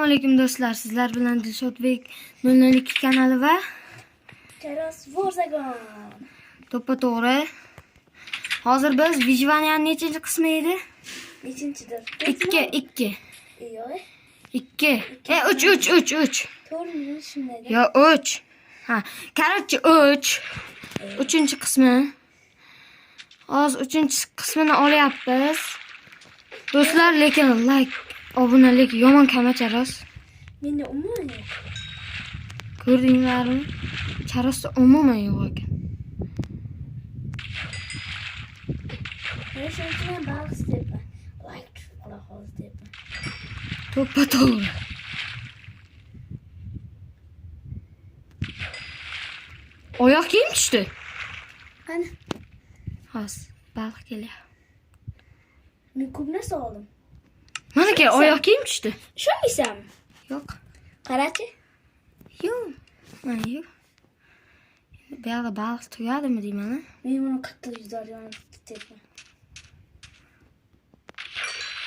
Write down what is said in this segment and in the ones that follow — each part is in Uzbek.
Assalomu alaykum do'stlar. Sizlar bilan Dilshodbek 002 kanali va Taras Vorzagon. to'ppa-to'g'ri. Hozir biz Vijvanyaning nechinchi qismi edi? Nechinchidir? 2. Yo'q. 2. 3. To'g'rimi shunday? Yo 3. Ha, короче 3. 3-chi qismi. Hozir 3-chi qismini olyapmiz. Do'stlar, lekin like, obunalik yomon kamacharos. Menda umuman yo'q. Ko'rdinglarmi? Charosda umuman yo'q ekan. Men shuning uchun ham baliq istayapman. Like tushib qola hozir deyapman. To'ppa-to'g'ri. Oyoq kiyim tushdi. Qani? Hozir baliq kelyapti. Men ko'p narsa oldim. Mana-ki oyoq kiyim tushdi. Ishonmaysanmi? Yo'q. Qarachi. Yo'q. Mana yo'q. Bu yerda baliq tuyadimi deyman. Men buni qattiq yuzaryapman deyapman.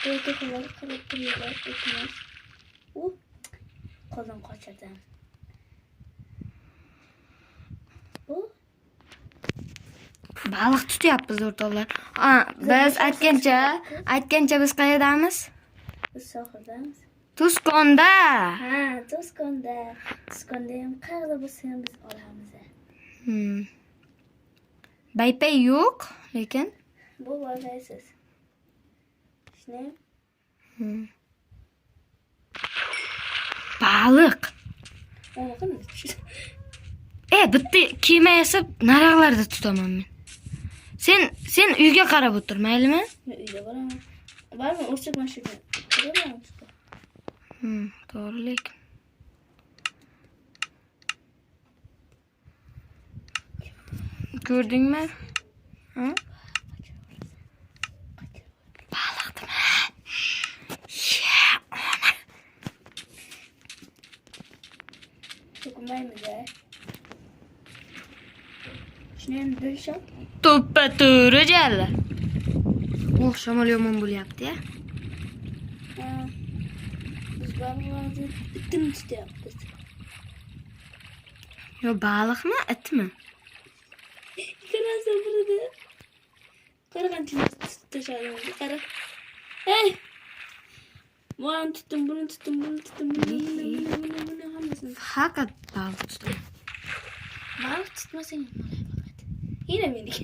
To'g'ri qarab turiblar, o'tmas. Qozon qochirdim. Baliq tutyapmiz o'rtoqlar. Biz aytgancha biz qayerdamiz? Biz sohildamiz. Tuskonda. Ha, Tuskonda. Tuskonda ham qayerda bo'lsa ham biz olamiz. Baypay yo'q, lekin Bu bo'lmaysiz. Shuni baliq. Onu qilamiz. Bitta kema yasab naraqlarda tutaman men. Sen uyga qarab o'tir, maylimi? Men uyga boraman. Bormi, o'rsak mashina. Ko'raman. To'g'ri, lekin ko'rdingmi? Ha? Baliqdimi? Dokunmaymiz-a. Shuni ham bo'lishab. To'ppa-to'g'ri jalla. Shamol yomon bo'lyapti-ya. Biz baliqni itni tutyapmiz. Yo, baliqmi, itmi? Qarasa burada. Qaragancha tashladim. Qara. Hey! Buni tutdim, buni hammasini. Faqat baliq tutaman. Baliq tutmasang ham bo'ladi. Yine meniki.